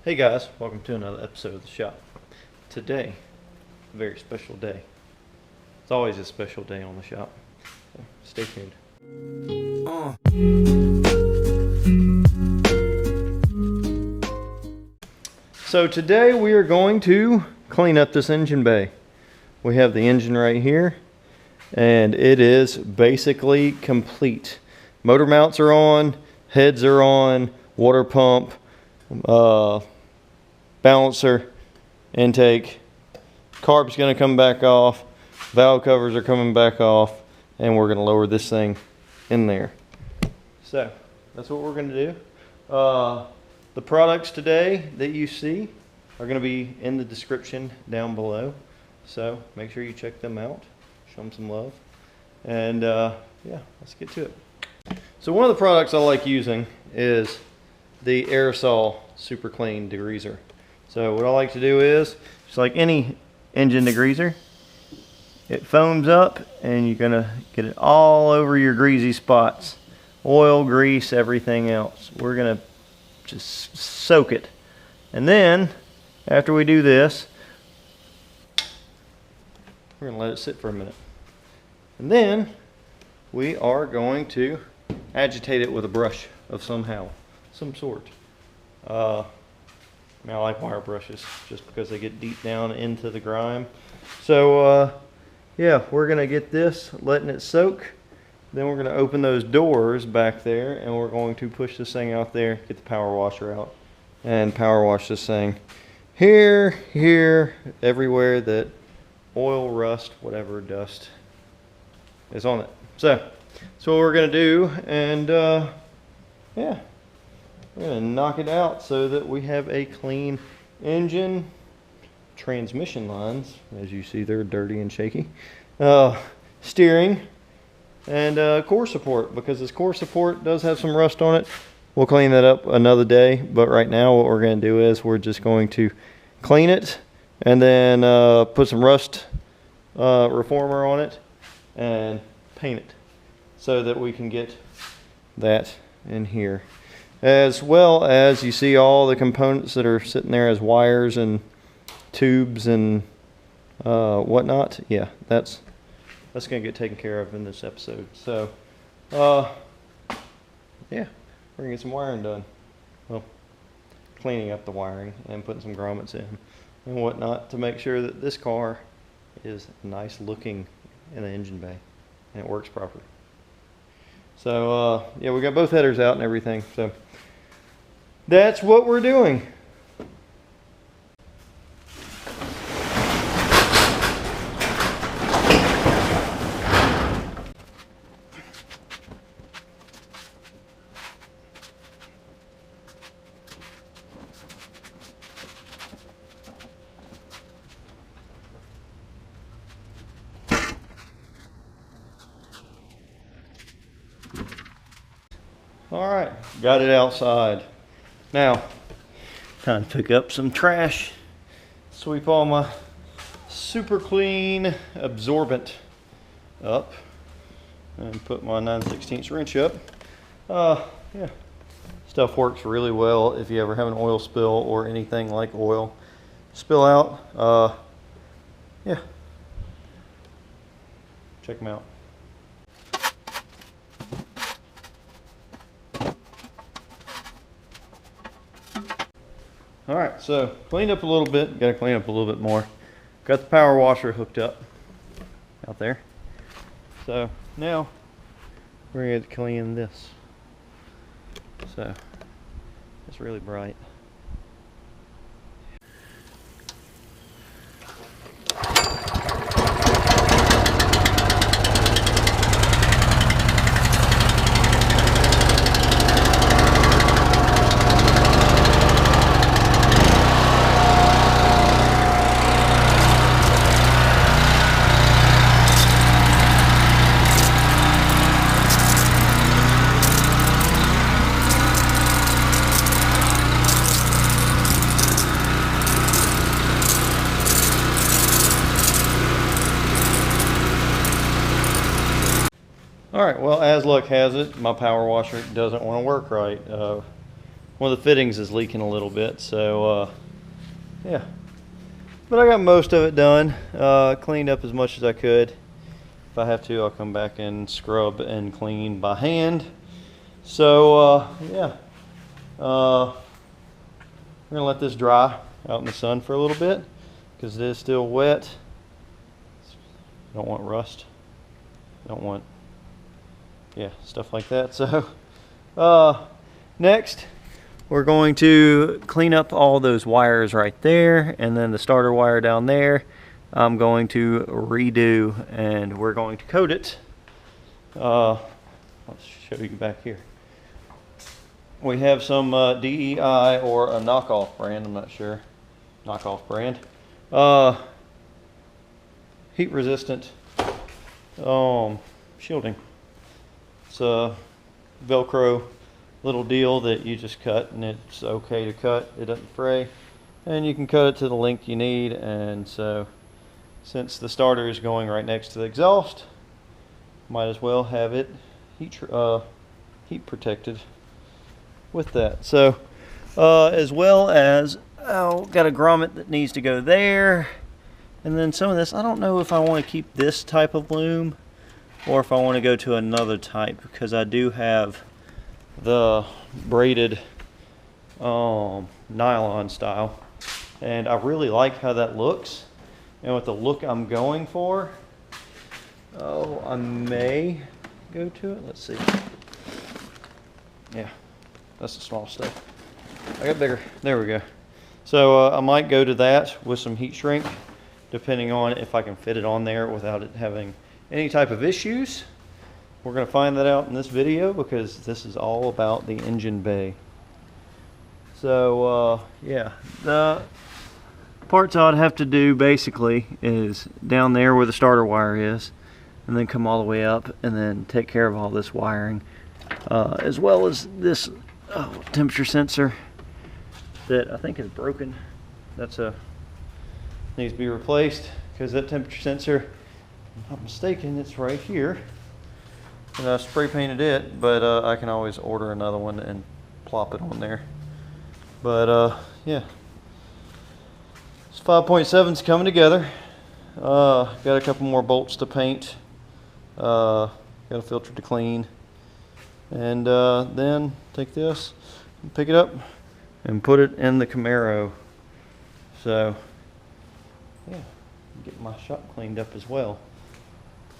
Hey guys, welcome to another episode of the shop. Today, a very special day. It's always a special day on the shop, so stay tuned. So today we are going to clean up this engine bay. We have the engine right here, and it is basically complete. Motor mounts are on, heads are on, water pump, balancer, intake, carb's going to come back off, valve covers are coming back off, and we're going to lower this thing in there. So that's what we're going to do. The products today that you see are going to be in the description down below, so make sure you check them out, show them some love, and yeah, let's get to it. So one of the products I like using is the aerosol super clean degreaser. So what I like to do is, just like any engine degreaser, it foams up and you're gonna get it all over your greasy spots. Oil, grease, everything else. We're gonna just soak it. And then, after we do this, we're gonna let it sit for a minute. And then, we are going to agitate it with a brush of some sort. I like wire brushes just because they get deep down into the grime. So yeah, we're gonna get this, letting it soak. Then we're gonna open those doors back there and we're going to push this thing out there, get the power washer out, and power wash this thing here, everywhere that oil, rust, whatever dust is on it. So that's what we're gonna do, and yeah, we're gonna knock it out so that we have a clean engine. Transmission lines, as you see, they're dirty and shaky. Steering, and core support, because this core support does have some rust on it. We'll clean that up another day, but right now what we're gonna do is we're just going to clean it and then put some rust reformer on it and paint it so that we can get that in here. As well as you see all the components that are sitting there as wires and tubes and whatnot. Yeah, that's gonna get taken care of in this episode. So yeah, we're gonna get some wiring done. Well, cleaning up the wiring and putting some grommets in and whatnot to make sure that this car is nice looking in the engine bay and it works properly. So yeah, we got both headers out and everything, so that's what we're doing. All right, got it outside. Now, time to pick up some trash, sweep all my super clean absorbent up, and put my 9/16 wrench up. Yeah, stuff works really well if you ever have an oil spill or anything like oil spill out. Yeah, check them out. All right, so cleaned up a little bit, got to clean up a little bit more. Got the power washer hooked up out there. So now we're going to clean this. So it's really bright. All right, well, as luck has it, my power washer doesn't want to work right. one of the fittings is leaking a little bit. So yeah, but I got most of it done, cleaned up as much as I could. If I have to, I'll come back and scrub and clean by hand. So yeah, we're gonna let this dry out in the sun for a little bit because it is still wet. Don't want rust, don't want, yeah, stuff like that. So next we're going to clean up all those wires right there, and then the starter wire down there I'm going to redo, and we're going to coat it. Let's show you back here. We have some DEI or a knockoff brand, I'm not sure, knockoff brand, heat resistant shielding. It's a Velcro little deal that you just cut, and it's okay to cut, it doesn't fray, and you can cut it to the length you need. And so since the starter is going right next to the exhaust, might as well have it heat protected with that. So as well as got a grommet that needs to go there, and then some of this, I don't know if I want to keep this type of loom or if I want to go to another type, because I do have the braided nylon style, and I really like how that looks. And with the look I'm going for, I may go to it. Let's see. Yeah, that's the small stuff. I got bigger. There we go. So I might go to that with some heat shrink, depending on if I can fit it on there without it having any type of issues. We're going to find that out in this video, because this is all about the engine bay. So yeah, the parts I'd have to do basically is down there where the starter wire is, and then come all the way up and then take care of all this wiring, as well as this temperature sensor that I think is broken. That's needs to be replaced, because that temperature sensor, if I'm not mistaken, it's right here. And I spray painted it, but I can always order another one and plop it on there. But yeah, this 5.7's coming together. Got a couple more bolts to paint. Got a filter to clean, and then take this and pick it up and put it in the Camaro. So yeah, get my shop cleaned up as well.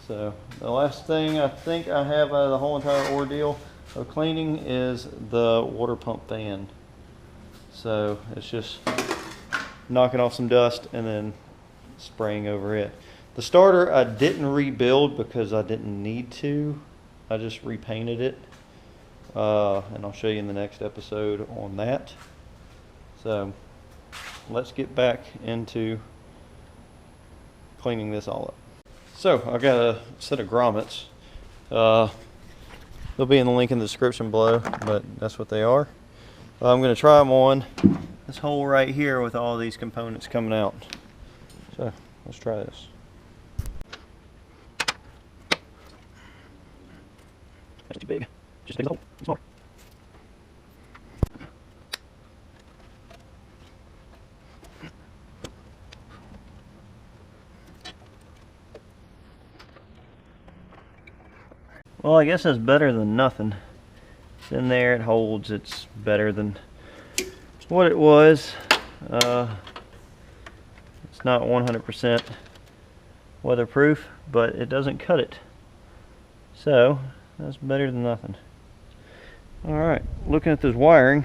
So the last thing I think I have out of the whole entire ordeal of cleaning is the water pump fan. So it's just knocking off some dust and then spraying over it. The starter I didn't rebuild because I didn't need to. I just repainted it, and I'll show you in the next episode on that. So let's get back into cleaning this all up. So I've got a set of grommets. They'll be in the link in the description below, but that's what they are. I'm going to try them on this hole right here with all these components coming out. So let's try this. That's too big. Just dig the hole. It's smaller. Well, I guess that's better than nothing. It's in there, it holds, it's better than what it was. It's not 100% weatherproof, but it doesn't cut it. So, that's better than nothing. Alright, looking at this wiring,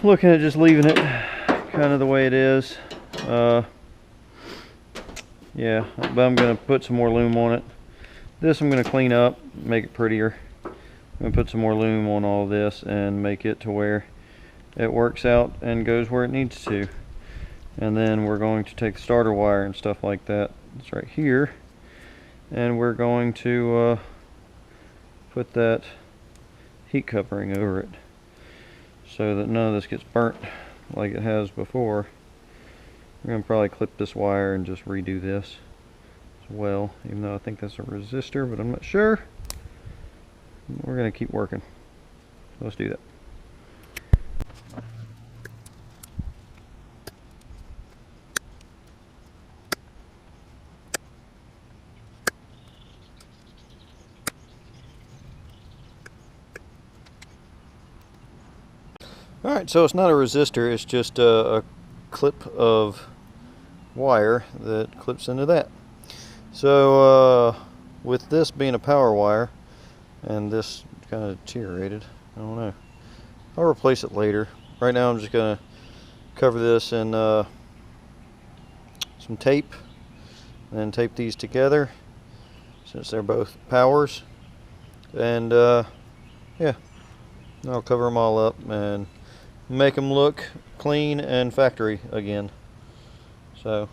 looking at just leaving it kind of the way it is. Yeah, but I'm going to put some more loom on it. This I'm going to clean up, make it prettier. I'm going to put some more loom on all of this and make it to where it works out and goes where it needs to. And then we're going to take the starter wire and stuff like that. It's right here. And we're going to put that heat covering over it so that none of this gets burnt like it has before. We're going to probably clip this wire and just redo this as well, even though I think that's a resistor, but I'm not sure. We're going to keep working. Let's do that. Alright, so it's not a resistor, it's just a clip of wire that clips into that. So with this being a power wire, and this kind of deteriorated, I don't know, I'll replace it later. Right now I'm just going to cover this in some tape and tape these together since they're both powers, and yeah, I'll cover them all up and make them look clean and factory again. So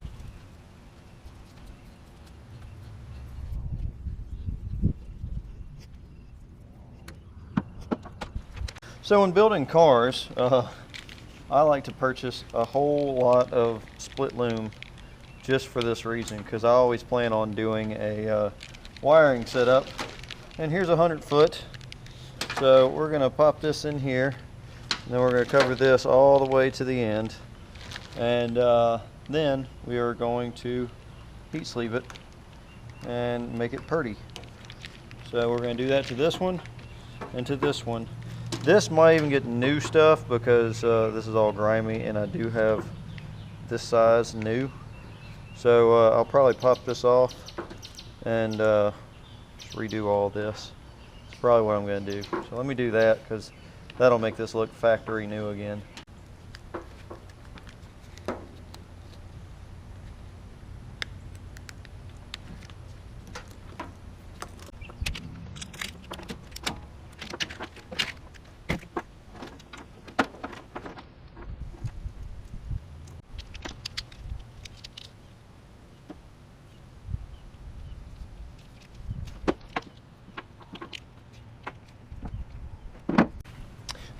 when building cars, I like to purchase a whole lot of split loom just for this reason, because I always plan on doing a wiring setup. And here's 100 foot, so we're going to pop this in here, and then we're going to cover this all the way to the end, and then we are going to heat sleeve it and make it pretty. So we're going to do that to this one and to this one. This might even get new stuff because this is all grimy, and I do have this size new. So I'll probably pop this off and just redo all this. That's probably what I'm going to do. So let me do that, because that'll make this look factory new again.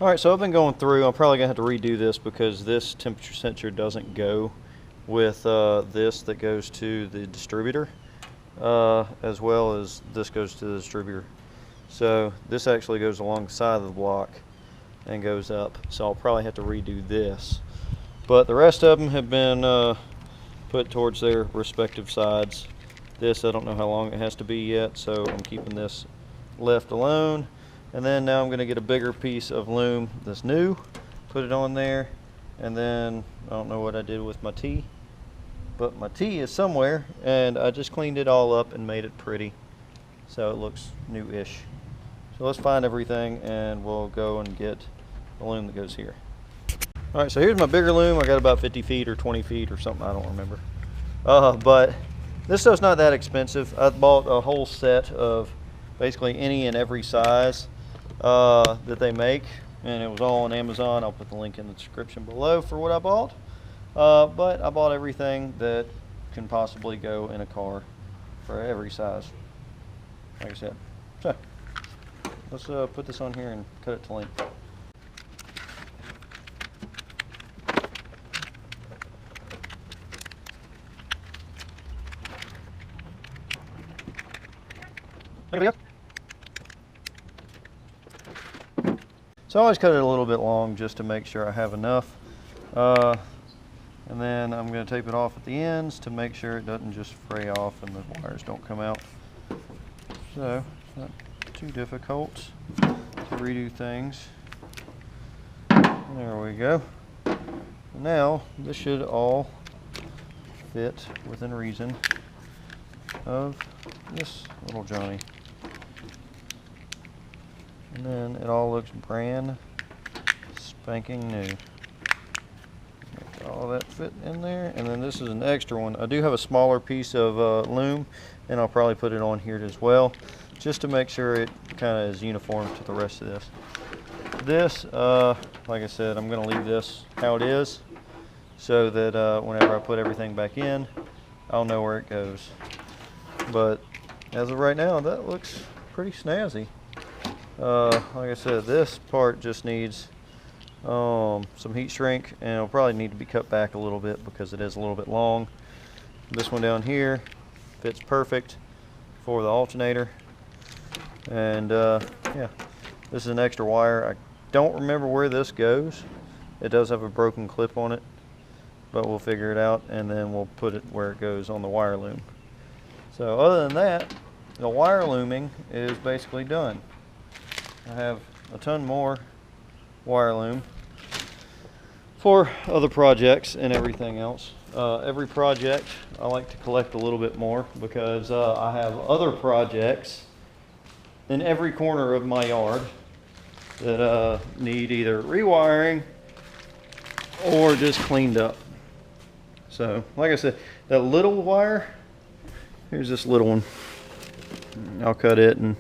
Alright, so I've been going through. I'm probably going to have to redo this because this temperature sensor doesn't go with this that goes to the distributor, as well as this goes to the distributor. So this actually goes alongside of the block and goes up. So I'll probably have to redo this. But the rest of them have been put towards their respective sides. This, I don't know how long it has to be yet, so I'm keeping this left alone. And then now I'm going to get a bigger piece of loom that's new, put it on there, and then I don't know what I did with my T, but my T is somewhere, and I just cleaned it all up and made it pretty, so it looks new-ish. So let's find everything, and we'll go and get the loom that goes here. Alright, so here's my bigger loom. I got about 50 feet or 20 feet or something, I don't remember. But this stuff's not that expensive. I bought a whole set of basically any and every size that they make, and it was all on Amazon. I'll put the link in the description below for what I bought. But I bought everything that can possibly go in a car for every size, like I said. So let's put this on here and cut it to length. There we go. So I always cut it a little bit long just to make sure I have enough. And then I'm going to tape it off at the ends to make sure it doesn't just fray off and the wires don't come out. So it's not too difficult to redo things. There we go. Now this should all fit within reason of this little Johnny. And then it all looks brand spanking new. Make all that fit in there. And then this is an extra one. I do have a smaller piece of loom, and I'll probably put it on here as well, just to make sure it kind of is uniform to the rest of this. This, like I said, I'm going to leave this how it is, so that whenever I put everything back in, I'll know where it goes. But as of right now, that looks pretty snazzy. Like I said, this part just needs some heat shrink, and it'll probably need to be cut back a little bit because it is a little bit long. This one down here fits perfect for the alternator, and yeah, this is an extra wire. I don't remember where this goes. It does have a broken clip on it, but we'll figure it out, and then we'll put it where it goes on the wire loom. So other than that, the wire looming is basically done. I have a ton more wire loom, for other projects and everything else. Every project I like to collect a little bit more because I have other projects in every corner of my yard that need either rewiring or just cleaned up. So like I said, that little wire, here's this little one. I'll cut it and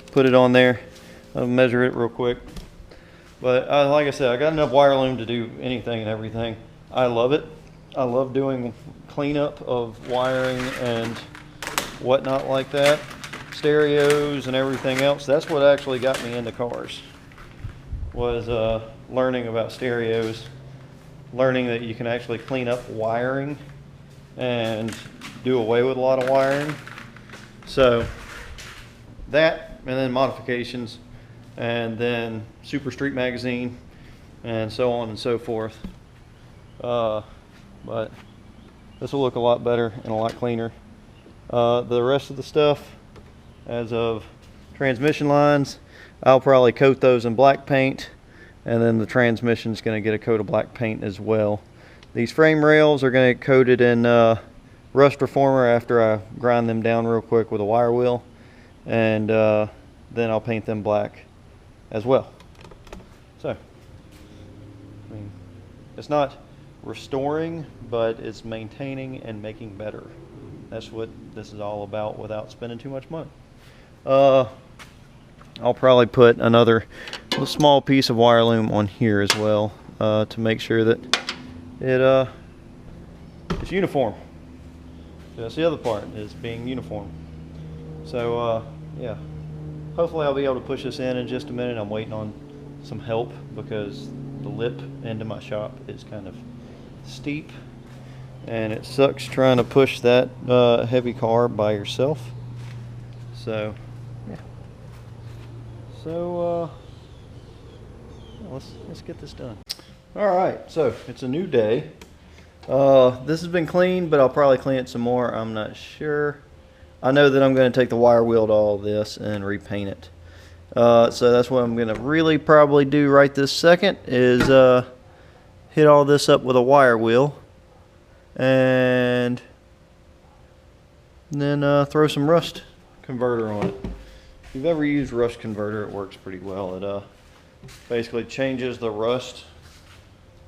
put it on there. I'll measure it real quick. But like I said, I got enough wire loom to do anything and everything. I love it. I love doing cleanup of wiring and whatnot like that. Stereos and everything else. That's what actually got me into cars, was learning about stereos, learning that you can actually clean up wiring and do away with a lot of wiring. So that, and then modifications, and then Super Street Magazine, and so on and so forth. But this will look a lot better and a lot cleaner. The rest of the stuff, as of transmission lines, I'll probably coat those in black paint, and then the transmission's going to get a coat of black paint as well. These frame rails are going to get coated in rust reformer after I grind them down real quick with a wire wheel, and then I'll paint them black as well. So, I mean, it's not restoring, but it's maintaining and making better. That's what this is all about without spending too much money. I'll probably put another small piece of wire loom on here as well, to make sure that it's uniform. That's the other part, is being uniform. So yeah, hopefully I'll be able to push this in just a minute. I'm waiting on some help because the lip into my shop is kind of steep, and it sucks trying to push that heavy car by yourself. So yeah, so let's get this done. All right, so it's a new day. This has been cleaned, but I'll probably clean it some more. I'm not sure. I know that I'm going to take the wire wheel to all this and repaint it. So that's what I'm going to really probably do right this second, is hit all this up with a wire wheel, and then throw some rust converter on it. If you've ever used rust converter, it works pretty well. It basically changes the rust,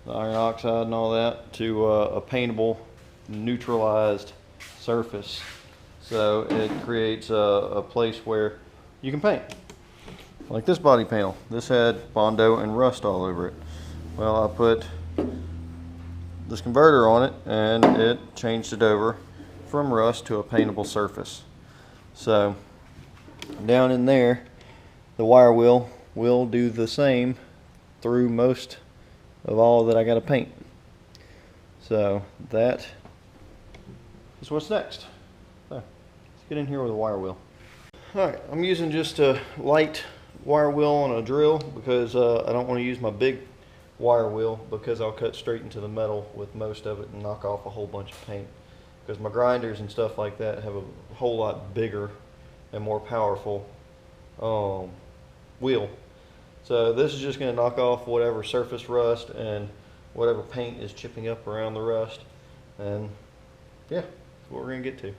the iron oxide and all that, to a paintable, neutralized surface. So it creates a place where you can paint. Like this body panel. This had Bondo and rust all over it. Well, I put this converter on it, and it changed it over from rust to a paintable surface. So down in there, the wire wheel will do the same through most of all that I got to paint. So that is what's next. So let's get in here with a wire wheel. Alright, I'm using just a light wire wheel on a drill because I don't want to use my big wire wheel, because I'll cut straight into the metal with most of it and knock off a whole bunch of paint. Because my grinders and stuff like that have a whole lot bigger and more powerful wheel. So this is just going to knock off whatever surface rust and whatever paint is chipping up around the rust. And yeah, that's what we're going to get to.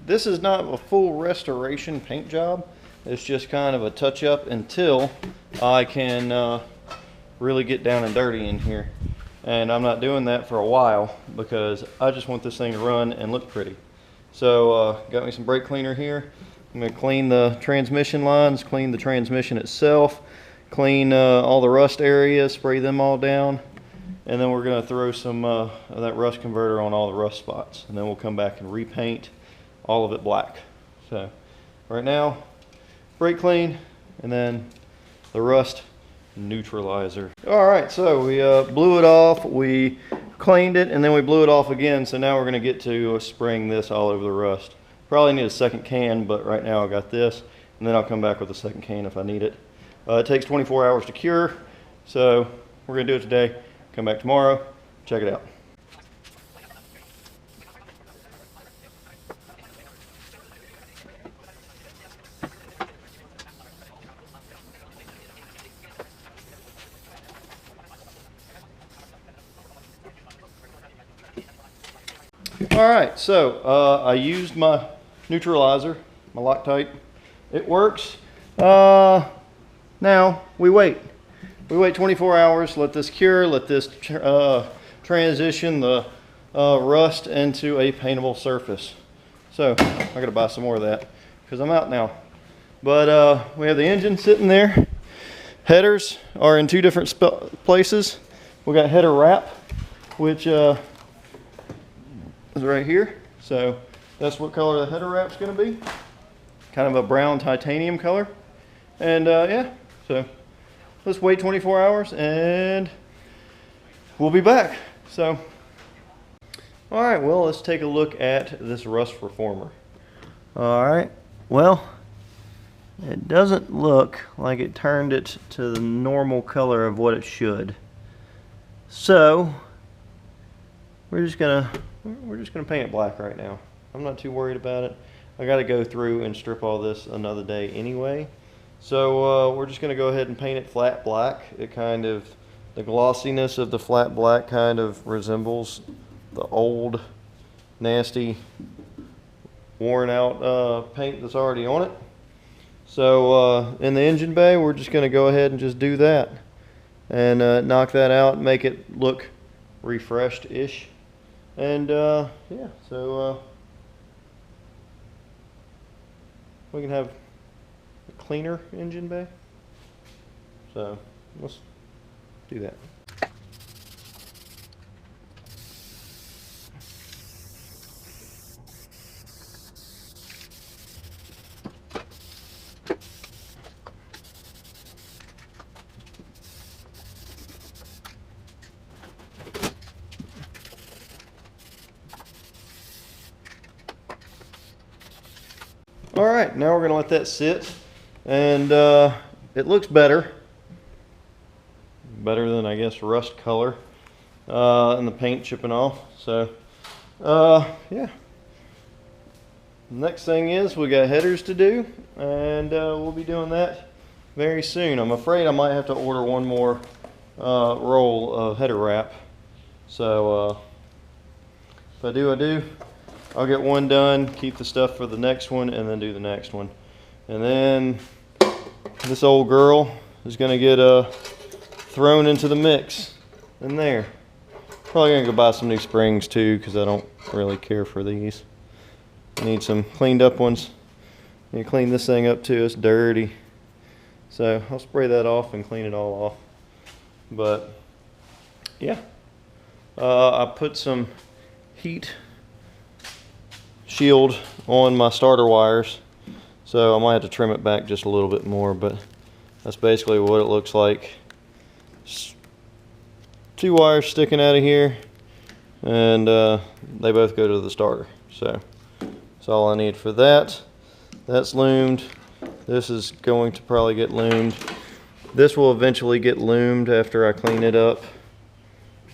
This is not a full restoration paint job. It's just kind of a touch up until I can really get down and dirty in here. And I'm not doing that for a while because I just want this thing to run and look pretty. So got me some brake cleaner here. I'm going to clean the transmission lines, clean the transmission itself, clean all the rust areas, spray them all down, and then we're gonna throw some of that rust converter on all the rust spots, and then we'll come back and repaint all of it black. So right now, brake clean, and then the rust neutralizer. All right, so we blew it off, we cleaned it, and then we blew it off again. So now we're gonna get to spraying this all over the rust. Probably need a second can, but right now I got this, and then I'll come back with a second can if I need it. It takes 24 hours to cure, so we're gonna do it today, come back tomorrow, check it out. All right, so I used my neutralizer, my Loctite. It works. Now we wait. We wait 24 hours, let this cure, let this transition the rust into a paintable surface. So I gotta buy some more of that because I'm out now. But we have the engine sitting there. Headers are in two different places. We got header wrap, which is right here. So that's what color the header wrap's gonna be. Kind of a brown titanium color. And yeah, so let's wait 24 hours and we'll be back. So, all right, well, let's take a look at this rust reformer. All right, well, it doesn't look like it turned it to the normal color of what it should. So, we're just gonna paint it black right now. I'm not too worried about it. I gotta go through and strip all this another day anyway. So we're just gonna go ahead and paint it flat black. It kind of, the glossiness of the flat black kind of resembles the old, nasty, worn out paint that's already on it. So in the engine bay, we're just gonna go ahead and just do that. And knock that out, make it look refreshed-ish. And yeah, so we can have a cleaner engine bay. So let's do that. All right, now we're gonna let that sit, and it looks better than, I guess, rust color, and the paint chipping off. So yeah, next thing is we got headers to do, and we'll be doing that very soon. I'm afraid I might have to order one more roll of header wrap. So if I do, I'll get one done, keep the stuff for the next one, and then do the next one. And then this old girl is gonna get thrown into the mix in there. Probably gonna go buy some new springs too, because I don't really care for these. I need some cleaned up ones. I need to clean this thing up too, it's dirty. So I'll spray that off and clean it all off. But yeah, I put some heat shield on my starter wires, so I might have to trim it back just a little bit more, but that's basically what it looks like. Just two wires sticking out of here, and they both go to the starter. So that's all I need for that. That's loomed. This is going to probably get loomed. This will eventually get loomed after I clean it up.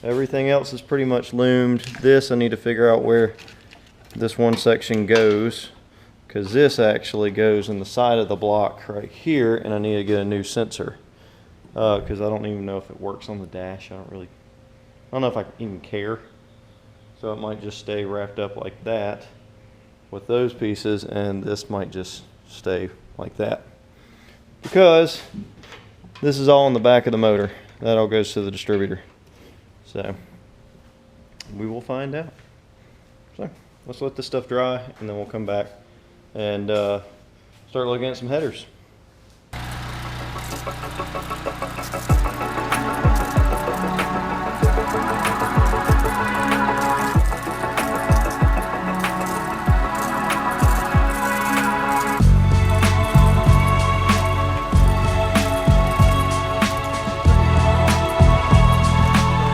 Everything else is pretty much loomed. This I need to figure out where this one section goes, because this actually goes in the side of the block right here, and I need to get a new sensor because I don't even know if it works on the dash. I don't know if I even care. So it might just stay wrapped up like that with those pieces, and this might just stay like that, because this is all in the back of the motor. That all goes to the distributor. So we will find out. So let's let this stuff dry, and then we'll come back and start looking at some headers.